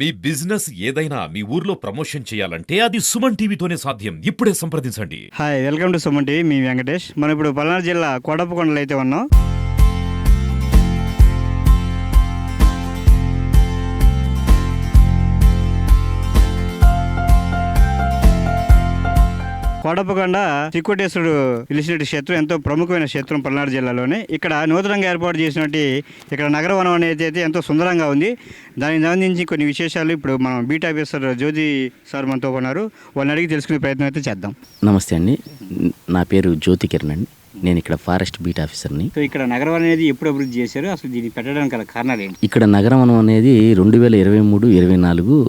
మీ business ఏదైనా మీ ఊర్లో promotion చేయాలంటే అది సుమన్ టీవీతోనే సాధ్యం. ఇప్పుడే సంప్రదించండి. Hi, welcome to Suman TV. మీ వెంకటేష్. మనం ఇప్పుడు పల్నాడు జిల్లా కోటప్పకొండలో అయితే ఉన్నాం. కోటప్పకొండ శ్రీకోటేశ్వరుడు పిలిచినట్టు క్షేత్రం ఎంతో ప్రముఖమైన క్షేత్రం పల్నాడు జిల్లాలోనే. ఇక్కడ నూతనంగా ఏర్పాటు చేసినట్టు ఇక్కడ నగరవనం అనేది అయితే ఎంతో సుందరంగా ఉంది. దానికి సంబంధించి కొన్ని విశేషాలు ఇప్పుడు మనం బీట్ ఆఫీసర్ జ్యోతి సార్ మనతో ఉన్నారు. వాళ్ళని అడిగి తెలుసుకునే ప్రయత్నం అయితే చేద్దాం. నమస్తే అండి, నా పేరు జ్యోతి కిరణ్ అండి. నేను ఇక్కడ ఫారెస్ట్ బీట్ ఆఫీసర్ని. సో ఇక్కడ నగరవనం అనేది ఎప్పుడు అభివృద్ధి చేశారు, అసలు దీన్ని పెట్టడానికి గల కారణాలు ఏంటి? ఇక్కడ నగరవనం అనేది 2023-24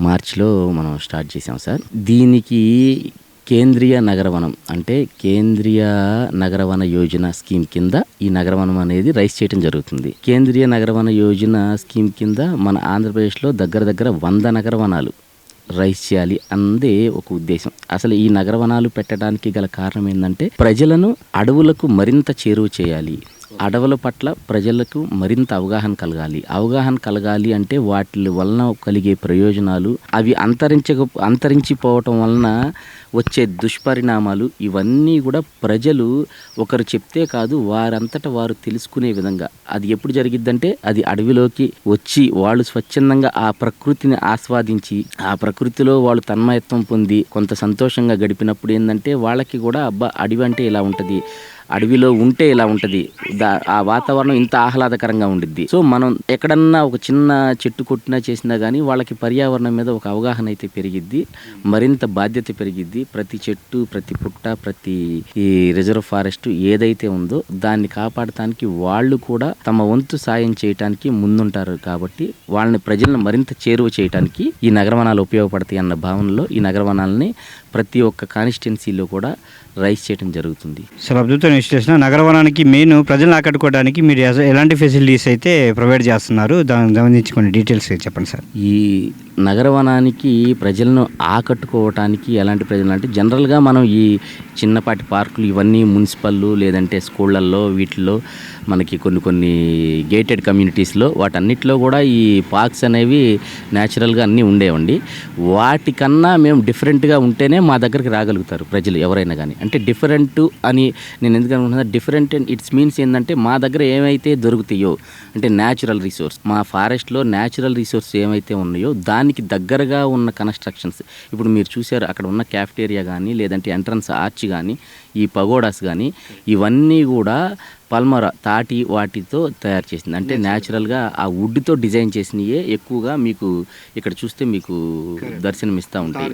మార్చిలో మనం స్టార్ట్ చేసాం సార్. దీనికి కేంద్రీయ నగరవనం అంటే కేంద్రీయ నగరవన యోజన స్కీమ్ కింద ఈ నగరవనం అనేది రైస్ చేయడం జరుగుతుంది. కేంద్రీయ నగరవన యోజన స్కీమ్ కింద మన ఆంధ్రప్రదేశ్లో దగ్గర 100 నగరవనాలు రైస్ చేయాలి అన్నదే ఒక ఉద్దేశం. అసలు ఈ నగరవనాలు పెట్టడానికి గల కారణం ఏంటంటే ప్రజలను అడవులకు మరింత చేరువ చేయాలి. అడవుల పట్ల ప్రజలకు మరింత అవగాహన కలగాలి అంటే వాటి వలన కలిగే ప్రయోజనాలు, అవి అంతరించిపోవటం వలన వచ్చే దుష్పరిణామాలు, ఇవన్నీ కూడా ప్రజలు ఒకరు చెప్తే కాదు వారంతట వారు తెలుసుకునే విధంగా అది ఎప్పుడు జరిగిద్దంటే అది అడవిలోకి వచ్చి వాళ్ళు స్వచ్ఛందంగా ఆ ప్రకృతిని ఆస్వాదించి ఆ ప్రకృతిలో వాళ్ళు తన్మయత్వం పొంది కొంత సంతోషంగా గడిపినప్పుడు ఏంటంటే వాళ్ళకి కూడా అబ్బా అడవి అంటే ఇలా ఉంటుంది, అడవిలో ఉంటే ఇలా ఉంటుంది, ఆ వాతావరణం ఇంత ఆహ్లాదకరంగా ఉండిద్ది. సో మనం ఎక్కడన్నా ఒక చిన్న చెట్టు కొట్టినా చేసినా కానీ వాళ్ళకి పర్యావరణం మీద ఒక అవగాహన అయితే పెరిగిద్ది, మరింత బాధ్యత పెరిగిద్ది. ప్రతి చెట్టు, ప్రతి పుట్ట, ప్రతి ఈ రిజర్వ్ ఫారెస్ట్ ఏదైతే ఉందో దాన్ని కాపాడటానికి వాళ్ళు కూడా తమ వంతు సాయం చేయటానికి ముందుంటారు. కాబట్టి వాళ్ళని ప్రజలను మరింత చేరువ చేయటానికి ఈ నగరవనాలు ఉపయోగపడతాయి అన్న భావనలో ఈ నగరవనాలని ప్రతి ఒక్క కాన్స్టిట్యున్సీలో కూడా రైస్ చేయడం జరుగుతుంది. చాలా అద్భుతమైన విశ్లేషణ. నగరవనానికి మెయిన్ ప్రజలను ఆకట్టుకోవడానికి మీరు ఎలాంటి ఫెసిలిటీస్ అయితే ప్రొవైడ్ చేస్తున్నారు, దానికి సంబంధించి కొన్ని డీటెయిల్స్ చెప్పండి సార్. ఈ నగరవనానికి ప్రజలను ఆకట్టుకోవటానికి ఎలాంటి ప్రజలు అంటే జనరల్గా మనం ఈ చిన్నపాటి పార్కులు ఇవన్నీ మున్సిపల్ లేదంటే స్కూళ్ళల్లో వీటిల్లో మనకి కొన్ని గేటెడ్ కమ్యూనిటీస్లో వాటన్నిటిలో కూడా ఈ పార్క్స్ అనేవి న్యాచురల్గా అన్నీ ఉండేవండి. వాటికన్నా మేము డిఫరెంట్గా ఉంటేనే మా దగ్గరికి రాగలుగుతారు ప్రజలు ఎవరైనా కానీ. అంటే డిఫరెంట్ అని నేను ఎందుకు అనుకుంటున్నా, డిఫరెంట్ అండ్ ఇట్స్ మీన్స్ ఏంటంటే మా దగ్గర ఏమైతే దొరుకుతాయో అంటే న్యాచురల్ రిసోర్స్, మా ఫారెస్ట్లో న్యాచురల్ రిసోర్స్ ఏమైతే ఉన్నాయో దానికి దగ్గరగా ఉన్న కన్స్ట్రక్షన్స్. ఇప్పుడు మీరు చూసారు అక్కడ ఉన్న క్యాఫ్టేరియా కానీ లేదంటే ఎంట్రన్స్ ఆర్చ్ కానీ ఈ పగోడాస్ కానీ ఇవన్నీ కూడా పల్మరా తాటి వాటితో తయారు చేసింది. అంటే న్యాచురల్గా ఆ వుడ్తో డిజైన్ చేసినవే ఎక్కువగా మీకు ఇక్కడ చూస్తే మీకు దర్శనమిస్తూ ఉంటాయి.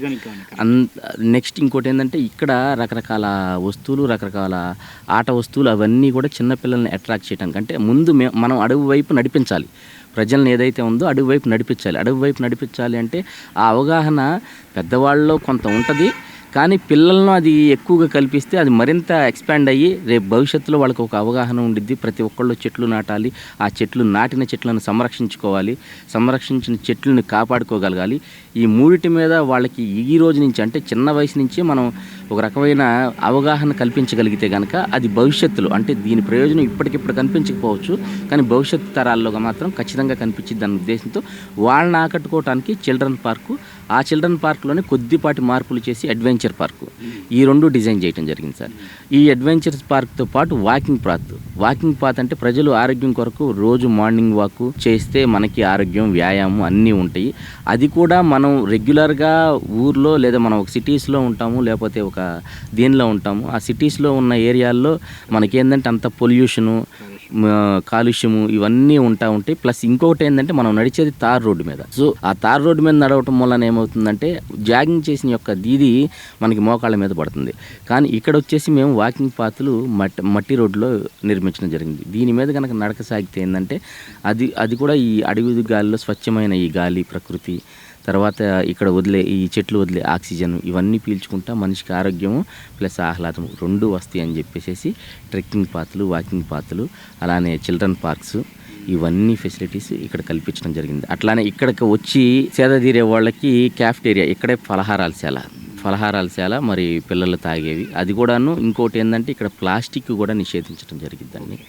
నెక్స్ట్ ఇంకోటి ఏంటంటే ఇక్కడ రకరకాల వస్తువులు, రకరకాల ఆట వస్తువులు అవన్నీ కూడా చిన్నపిల్లల్ని అట్రాక్ట్ చేయడానికి. అంటే ముందు మనం అడవి వైపు నడిపించాలి, ప్రజలను ఏదైతే ఉందో అడవి వైపు నడిపించాలి అంటే ఆ అవగాహన పెద్దవాళ్ళలో కొంత ఉంటుంది, కానీ పిల్లలను అది ఎక్కువగా కల్పిస్తే అది మరింత ఎక్స్పాండ్ అయ్యి రేపు భవిష్యత్తులో వాళ్ళకి ఒక అవగాహన ఉండిద్ది. ప్రతి ఒక్కళ్ళు చెట్లు నాటాలి, ఆ నాటిన చెట్లను సంరక్షించిన చెట్లను కాపాడుకోగలగాలి. ఈ మూడిటి మీద వాళ్ళకి ఈ రోజు నుంచి అంటే చిన్న వయసు నుంచి మనం ఒక రకమైన అవగాహన కల్పించగలిగితే కనుక అది భవిష్యత్తులో అంటే దీని ప్రయోజనం ఇప్పటికిప్పుడు కనిపించకపోవచ్చు, కానీ భవిష్యత్తు తరాల్లో మాత్రం ఖచ్చితంగా కనిపించింది అన్న ఉద్దేశంతో వాళ్ళని ఆకట్టుకోవడానికి చిల్డ్రన్ పార్కు, ఆ చిల్డ్రన్ పార్క్లోనే కొద్దిపాటి మార్పులు చేసి అడ్వెంచర్ పార్కు ఈ రెండు డిజైన్ చేయడం జరిగింది సార్. ఈ అడ్వెంచర్ పార్క్తో పాటు వాకింగ్ పాత్ అంటే ప్రజలు ఆరోగ్యం కొరకు రోజు మార్నింగ్ వాక్ చేస్తే మనకి ఆరోగ్యం, వ్యాయామం అన్నీ ఉంటాయి. అది కూడా మనం రెగ్యులర్గా ఊర్లో లేదా మనం ఒక సిటీస్లో ఉంటాము లేకపోతే ఒక దీనిలో ఉంటాము, ఆ సిటీస్లో ఉన్న ఏరియాల్లో మనకేంటంటే అంత పొల్యూషను, కాలుష్యము ఇవన్నీ ఉంటాయి. ప్లస్ ఇంకొకటి ఏంటంటే మనం నడిచేది తార్ రోడ్డు మీద. సో ఆ తార్ రోడ్డు మీద నడవటం వలన ఏమవుతుందంటే జాగింగ్ చేసిన యొక్క దీది మనకి మోకాళ్ళ మీద పడుతుంది. కానీ ఇక్కడ వచ్చేసి మేము వాకింగ్ పాత్లు మట్టి రోడ్లో నిర్మించడం జరిగింది. దీని మీద కనుక నడక సాగితే ఏంటంటే అది కూడా ఈ అడవి గాలిలో స్వచ్ఛమైన ఈ గాలి, ప్రకృతి, తర్వాత ఇక్కడ ఈ చెట్లు వదిలే ఆక్సిజన్ ఇవన్నీ పీల్చుకుంటా మనిషికి ఆరోగ్యము ప్లస్ ఆహ్లాదము రెండు వస్తాయి అని చెప్పేసి ట్రెక్కింగ్ పాత్లు, వాకింగ్ పాత్లు, అలానే చిల్డ్రన్ పార్క్స్ ఇవన్నీ ఫెసిలిటీస్ ఇక్కడ కల్పించడం జరిగింది. అట్లానే ఇక్కడికి వచ్చి సేద తీరే వాళ్ళకి క్యాఫ్టేరియా, ఇక్కడే ఫలహారాల శాల మరి పిల్లలు తాగేవి అది కూడాను. ఇంకోటి ఏంటంటే ఇక్కడ ప్లాస్టిక్ కూడా నిషేధించడం జరిగిందండి.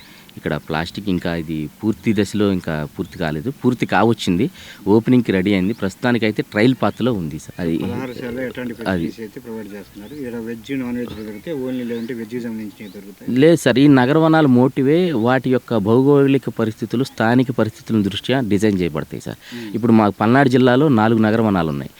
ఇక్కడ ప్లాస్టిక్ ఇంకా ఇది పూర్తి దశలో ఇంకా పూర్తి కాలేదు, పూర్తి కావచ్చింది, ఓపెనింగ్కి రెడీ అయింది, ప్రస్తుతానికి అయితే ట్రయల్ పాత్లో ఉంది సార్. అది లేదు సార్, ఈ నగర వనాల మోటివే వాటి యొక్క భౌగోళిక పరిస్థితులు, స్థానిక పరిస్థితుల దృష్ట్యా డిజైన్ చేయబడతాయి సార్. ఇప్పుడు మా పల్నాడు జిల్లాలో 4 నగర వనాలు ఉన్నాయి.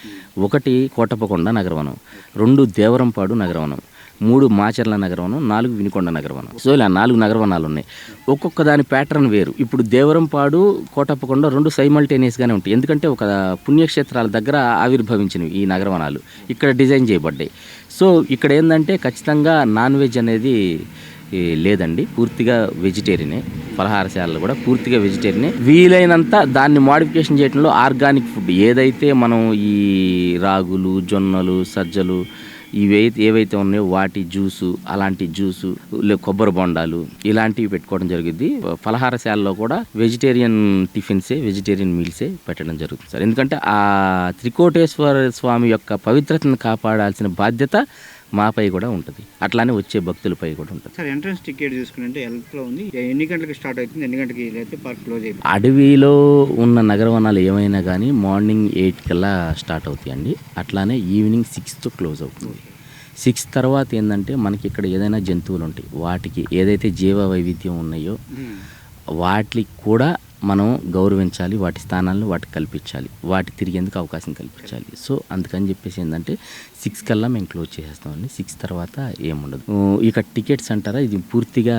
1 కోటప్పకొండ నగరవనం, 2 దేవరంపాడు నగరవనం, 3 మాచర్ల నగరవనం, 4 వినుకొండ నగరవనం. సో ఇలా 4 నగరవనాలు ఉన్నాయి. ఒక్కొక్క దాని ప్యాటర్న్ వేరు. ఇప్పుడు దేవరంపాడు, కోటప్పకొండ 2 సైమల్టేనియస్గానే ఉంటాయి, ఎందుకంటే ఒక పుణ్యక్షేత్రాల దగ్గర ఆవిర్భవించినవి ఈ నగరవనాలు, ఇక్కడ డిజైన్ చేయబడ్డాయి. సో ఇక్కడ ఏంటంటే ఖచ్చితంగా నాన్ వెజ్ అనేది లేదండి, పూర్తిగా వెజిటేరియనే. ఫలహారశాలలు కూడా పూర్తిగా వెజిటేరియనే. వీలైనంత దాన్ని మోడిఫికేషన్ చేయడంలో ఆర్గానిక్ ఫుడ్ ఏదైతే మనం ఈ రాగులు, జొన్నలు, సజ్జలు ఏవైతే ఉన్నాయో వాటి జ్యూసు, అలాంటి జ్యూసు, కొబ్బరి బొండాలు ఇలాంటివి పెట్టుకోవడం జరుగుద్ది. ఫలహారశాలలో కూడా వెజిటేరియన్ టిఫిన్సే, వెజిటేరియన్ మీల్సే పెట్టడం జరుగుతుంది సార్. ఎందుకంటే ఆ త్రికోటేశ్వర స్వామి యొక్క పవిత్రతను కాపాడాల్సిన బాధ్యత మాపై కూడా ఉంటుంది, అట్లానే వచ్చే భక్తులపై కూడా ఉంటుంది సార్. ఎంట్రన్స్ టికెట్ చూసుకుంటే ఎంతలో ఉంది, ఎన్ని గంటలకు స్టార్ట్ అవుతుంది, ఎన్ని గంటలకి అయితే పార్క్ క్లోజ్ అయిపోతుంది? అడవిలో ఉన్న నగరవనాలు ఏమైనా కానీ మార్నింగ్ 8 కల్లా స్టార్ట్ అవుతాయండి, అట్లానే ఈవినింగ్ 6తో క్లోజ్ అవుతుంది. 6 తర్వాత ఏంటంటే మనకి ఇక్కడ ఏదైనా జంతువులు ఉంటాయి, వాటికి ఏదైతే జీవ వైవిధ్యం ఉన్నాయో వాటికి కూడా మనం గౌరవించాలి, వాటి స్థానాలను వాటికి కల్పించాలి, వాటి తిరిగేందుకు అవకాశం కల్పించాలి. సో అందుకని చెప్పేసి ఏంటంటే 6 కల్లా మేము క్లోజ్ చేసేస్తామండి. 6 తర్వాత ఏముండదు. ఇక టికెట్స్ అంటారా, ఇది పూర్తిగా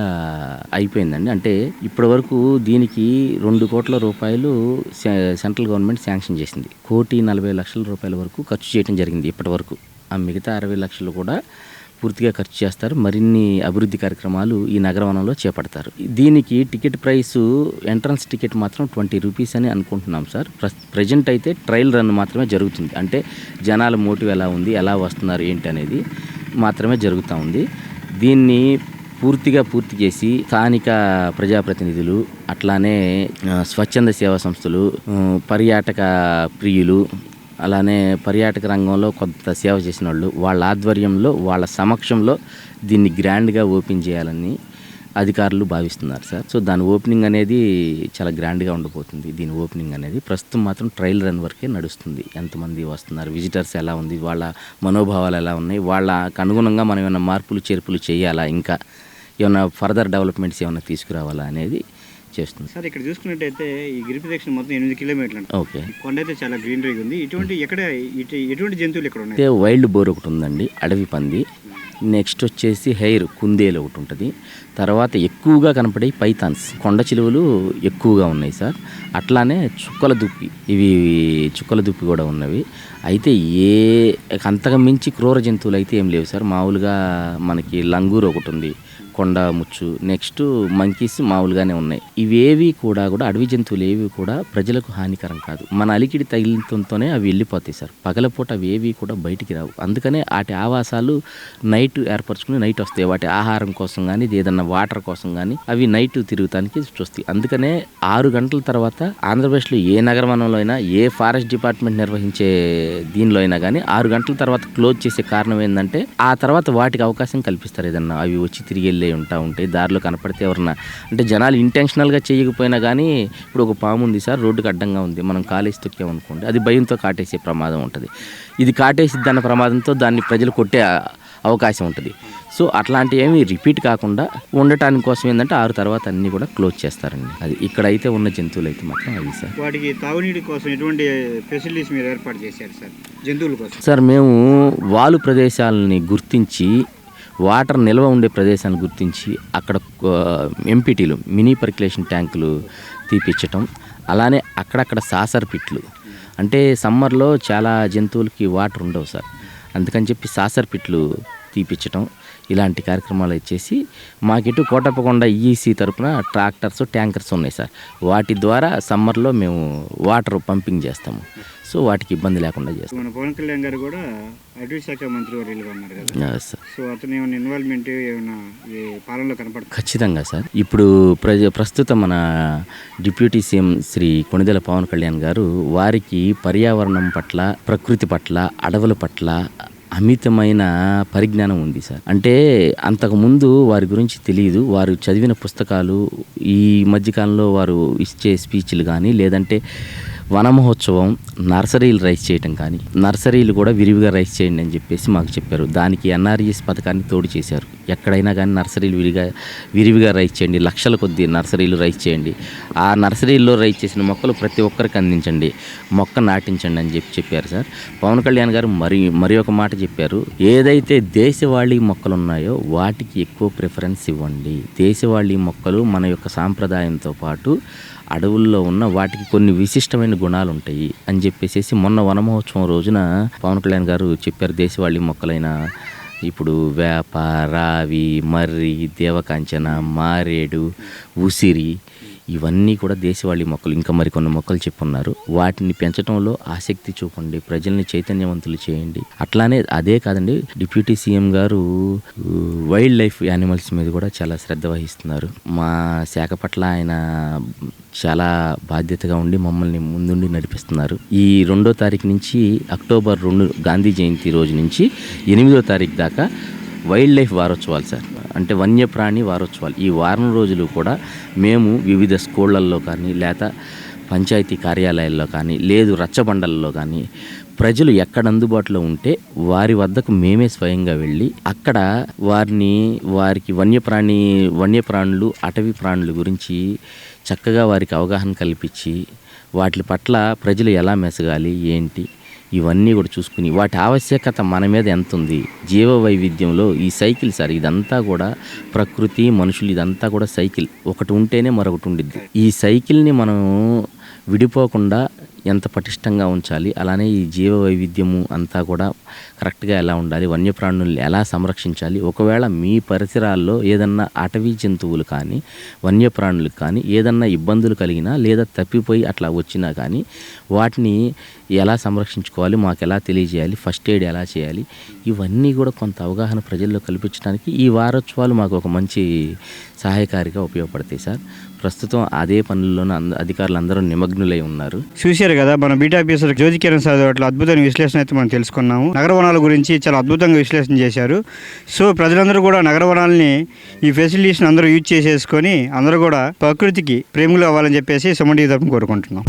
అయిపోయిందండి. అంటే ఇప్పటి వరకు దీనికి 2 కోట్ల రూపాయలు సెంట్రల్ గవర్నమెంట్ శాంక్షన్ చేసింది. 1,40,00,000 రూపాయల వరకు ఖర్చు చేయడం జరిగింది ఇప్పటి వరకు. ఆ మిగతా 60 లక్షలు కూడా పూర్తిగా ఖర్చు చేస్తారు. మరిన్ని అభివృద్ధి కార్యక్రమాలు ఈ నగరవనంలో చేపడతారు. దీనికి టికెట్ ప్రైసు, ఎంట్రన్స్ టికెట్ మాత్రం 20 రూపీస్ అని అనుకుంటున్నాం సార్. ప్రజెంట్ అయితే ట్రయల్ రన్ మాత్రమే జరుగుతుంది. అంటే జనాల మోటివ్ ఎలా ఉంది, ఎలా వస్తున్నారు ఏంటి అనేది మాత్రమే జరుగుతూ ఉంది. దీన్ని పూర్తి చేసి స్థానిక ప్రజాప్రతినిధులు, అట్లానే స్వచ్ఛంద సేవా సంస్థలు, పర్యాటక ప్రియులు, అలానే పర్యాటక రంగంలో కొంత సేవ చేసిన వాళ్ళు, వాళ్ళ ఆధ్వర్యంలో, వాళ్ళ సమక్షంలో దీన్ని గ్రాండ్గా ఓపెన్ చేయాలని అధికారులు భావిస్తున్నారు సార్. సో దాని ఓపెనింగ్ అనేది చాలా గ్రాండ్గా ఉండబోతుంది. దీని ఓపెనింగ్ అనేది ప్రస్తుతం మాత్రం ట్రయల్ రన్ వరకే నడుస్తుంది. ఎంతమంది వస్తున్నారు, విజిటర్స్ ఎలా ఉంది, వాళ్ళ మనోభావాలు ఎలా ఉన్నాయి, వాళ్ళకు అనుగుణంగా మనం ఏమైనా మార్పులు చేర్పులు చేయాలా, ఇంకా ఏమైనా ఫర్దర్ డెవలప్మెంట్స్ ఏమైనా తీసుకురావాలా అనేది చేస్తుంది సార్. ఇక్కడ చూసుకున్నట్టయితే ఈ గిరి ప్రదక్షిణ మొత్తం 8 కిలోమీటర్లు. ఓకే. కొండ అయితే చాలా గ్రీనరీగా ఉంది. ఎటువంటి జంతువులు ఇక్కడ ఉన్నాయి? అయితే వైల్డ్ బోర్ ఒకటి ఉందండి, అడవి పంది. నెక్స్ట్ వచ్చేసి హెయిర్ కుందేలు ఒకటి ఉంటుంది. తర్వాత ఎక్కువగా కనపడే పైథాన్స్, కొండ చిలువలు ఎక్కువగా ఉన్నాయి సార్. అట్లానే చుక్కల దుప్పి, ఇవి చుక్కల దుప్పి కూడా ఉన్నవి. అయితే అంతగా మించి క్రూర జంతువులు అయితే ఏం లేవు సార్. మామూలుగా మనకి లంగూరు ఒకటి ఉంది, కొండ ముచ్చు, నెక్స్ట్ మంకీస్ మామూలుగానే ఉన్నాయి. ఇవేవి కూడా అడవి జంతువులు ఏవి కూడా ప్రజలకు హానికరం కాదు. మన అలికిడి తగిలితోనే అవి వెళ్ళిపోతాయి సార్. పగలపూట అవి ఏవి కూడా బయటికి రావు. అందుకనే వాటి ఆవాసాలు నైట్ ఏర్పరచుకుని నైట్ వస్తాయి. వాటి ఆహారం కోసం కానీ, ఏదన్నా వాటర్ కోసం కానీ అవి నైట్ తిరుగుతానికి చూస్తాయి. అందుకనే 6 గంటల తర్వాత ఆంధ్రప్రదేశ్లో ఏ నగరవనంలో అయినా, ఏ ఫారెస్ట్ డిపార్ట్మెంట్ నిర్వహించే దీనిలో అయినా కానీ 6 గంటల తర్వాత క్లోజ్ చేసే కారణం ఏంటంటే ఆ తర్వాత వాటికి అవకాశం కల్పిస్తారు. ఏదన్నా అవి వచ్చి తిరిగి ఉంటాయి, దారిలో కనపడితే ఎవరన్నా, అంటే జనాలు ఇంటెన్షనల్గా చేయకపోయినా కానీ, ఇప్పుడు ఒక పాము ఉంది సార్, రోడ్డుకి అడ్డంగా ఉంది, మనం కాలేసి తొక్కామనుకోండి, అది భయంతో కాటేసే ప్రమాదం ఉంటుంది. ఇది కాటేసిద్ది అన్న ప్రమాదంతో దాన్ని ప్రజలు కొట్టే అవకాశం ఉంటుంది. సో అట్లాంటివి ఏమి రిపీట్ కాకుండా ఉండటానికి కోసం ఏంటంటే 6 తర్వాత అన్నీ కూడా క్లోజ్ చేస్తారండి. అది ఇక్కడైతే ఉన్న జంతువులు అయితే మాత్రం అవి సార్. వాటికి తాగునీటి కోసం ఎటువంటి ఫెసిలిటీస్ మీరు ఏర్పాటు చేశారు సార్ జంతువుల కోసం? సార్ మేము వాలు ప్రదేశాలని గుర్తించి, వాటర్ నిల్వ ఉండే ప్రదేశాలను గుర్తించి అక్కడ ఎంపీటీలు, మినీ పర్క్యులేషన్ ట్యాంకులు తీపిచ్చటం, అలానే అక్కడక్కడ సాసర్ పిట్లు, అంటే సమ్మర్లో చాలా జంతువులకి వాటర్ ఉండవు సార్, అందుకని చెప్పి సాసర్ పిట్లు తీపిచ్చటం, ఇలాంటి కార్యక్రమాలు ఇచ్చేసి మాకిటు కోటప్పకొండ ఈసీ తరపున ట్రాక్టర్స్, ట్యాంకర్స్ ఉన్నాయి సార్. వాటి ద్వారా సమ్మర్లో మేము వాటర్ పంపింగ్ చేస్తాము. సో వాటికి ఇబ్బంది లేకుండా చేస్తాం. మన పవన్ కళ్యాణ్ గారు కూడా అటవీ శాఖ మంత్రి వారు ఉన్నారు కదా సార్. సో అతను ఏమైనా ఇన్వాల్వ్మెంట్ ఏమైనా ఈ పాలనలో కనపడుతుంది? ఖచ్చితంగా సార్. ఇప్పుడు ప్రస్తుతం మన డిప్యూటీ సీఎం శ్రీ కొణిదెల పవన్ కళ్యాణ్ గారు వారికి పర్యావరణం పట్ల, ప్రకృతి పట్ల, అడవుల పట్ల, అమితమైన పరిజ్ఞానం ఉంది సార్. అంటే అంతకుముందు వారి గురించి తెలియదు. వారు చదివిన పుస్తకాలు, ఈ మధ్యకాలంలో వారు ఇచ్చే స్పీచ్లు కానీ, లేదంటే వన మహోత్సవం నర్సరీలు రైస్ చేయటం కానీ, నర్సరీలు కూడా విరివిగా రైస్ చేయండి అని చెప్పేసి మాకు చెప్పారు. దానికి ఎన్ఆర్ఈఎస్ పథకాన్ని తోడు చేశారు. ఎక్కడైనా కానీ నర్సరీలు విరివిగా రైస్ చేయండి, లక్షల కొద్ది నర్సరీలు రైస్ చేయండి, ఆ నర్సరీల్లో రైస్ చేసిన మొక్కలు ప్రతి ఒక్కరికి అందించండి, మొక్క నాటించండి అని చెప్పారు సార్. పవన్ కళ్యాణ్ గారు మరి ఒక మాట చెప్పారు, ఏదైతే దేశవాళీ మొక్కలు ఉన్నాయో వాటికి ఎక్కువ ప్రిఫరెన్స్ ఇవ్వండి. దేశవాళీ మొక్కలు మన యొక్క సాంప్రదాయంతో పాటు అడవుల్లో ఉన్న వాటికి కొన్ని విశిష్టమైన గుణాలు ఉంటాయి అని చెప్పేసి మొన్న వన మహోత్సవం రోజున పవన్ కళ్యాణ్ గారు చెప్పారు. దేశవాళీ మొక్కలైన ఇప్పుడు వేప, రావి, మర్రి, దేవకాంచన, మారేడు, ఉసిరి ఇవన్నీ కూడా దేశవాళీ మొక్కలు. ఇంకా మరికొన్ని మొక్కలు చెప్పున్నారు. వాటిని పెంచడంలో ఆసక్తి చూపండి, ప్రజల్ని చైతన్యవంతులు చేయండి. అట్లానే అదే కాదండి, డిప్యూటీ సీఎం గారు వైల్డ్ లైఫ్ యానిమల్స్ మీద కూడా చాలా శ్రద్ధ వహిస్తున్నారు. మా శాఖ పట్ల ఆయన చాలా బాధ్యతగా ఉండి మమ్మల్ని ముందుండి నడిపిస్తున్నారు. ఈ 2వ తారీఖు నుంచి అక్టోబర్ 2 గాంధీ జయంతి రోజు నుంచి 8వ తారీఖు దాకా వైల్డ్ లైఫ్ వారోత్సవాలు సార్. అంటే వన్యప్రాణి వారోత్సవాలు. ఈ వారం రోజులు కూడా మేము వివిధ స్కూళ్ళల్లో కానీ, లేక పంచాయతీ కార్యాలయాల్లో కానీ, లేదు రచ్చబండల్లో కానీ, ప్రజలు ఎక్కడ అందుబాటులో ఉంటే వారి వద్దకు మేమే స్వయంగా వెళ్ళి అక్కడ వారికి వన్యప్రాణులు, అటవీ ప్రాణుల గురించి చక్కగా వారికి అవగాహన కల్పించి వాటి పట్ల ప్రజలు ఎలా మెసగాలి, ఏంటి, ఇవన్నీ కూడా చూసుకుని వాటి ఆవశ్యకత మన మీద ఎంత ఉంది, జీవ వైవిధ్యంలో ఈ సైకిల్ సార్, ఇదంతా కూడా ప్రకృతి, మనుషులు, ఇదంతా కూడా సైకిల్. ఒకటి ఉంటేనే మరొకటి ఉండిద్ది. ఈ సైకిల్ని మనం విడిపోకుండా ఎంత పటిష్టంగా ఉంచాలి, అలానే ఈ జీవ వైవిధ్యము అంతా కూడా కరెక్ట్గా ఎలా ఉండాలి, వన్యప్రాణుల్ని ఎలా సంరక్షించాలి, ఒకవేళ మీ పరిసరాల్లో ఏదన్నా అటవీ జంతువులు కానీ, వన్యప్రాణులకు కానీ ఏదన్నా ఇబ్బందులు కలిగినా లేదా తప్పిపోయి అట్లా వచ్చినా కానీ వాటిని ఎలా సంరక్షించుకోవాలి, మాకు ఎలా తెలియజేయాలి, ఫస్ట్ ఎయిడ్ ఎలా చేయాలి, ఇవన్నీ కూడా కొంత అవగాహన ప్రజల్లో కల్పించడానికి ఈ వారోత్సవాలు మాకు ఒక మంచి సహాయకారిగా ఉపయోగపడతాయి సార్. ప్రస్తుతం అదే పనుల్లోనూ అధికారులు అందరూ నిమగ్నులై ఉన్నారు. చూశారు కదా, మన బీటా ఆఫీసర్ జ్యోతి కిరణ్ సార్ అట్లా అద్భుతమైన విశ్లేషణ అయితే మనం తెలుసుకున్నాము. నగర వనాల గురించి చాలా అద్భుతంగా విశ్లేషణ చేశారు. సో ప్రజలందరూ కూడా నగర వనాలని ఈ ఫెసిలిటీస్ని అందరూ యూజ్ చేసేసుకొని అందరూ కూడా ప్రకృతికి ప్రేమలు అవ్వాలని చెప్పేసి సుమన్ టీవీ తరపున కోరుకుంటున్నాం.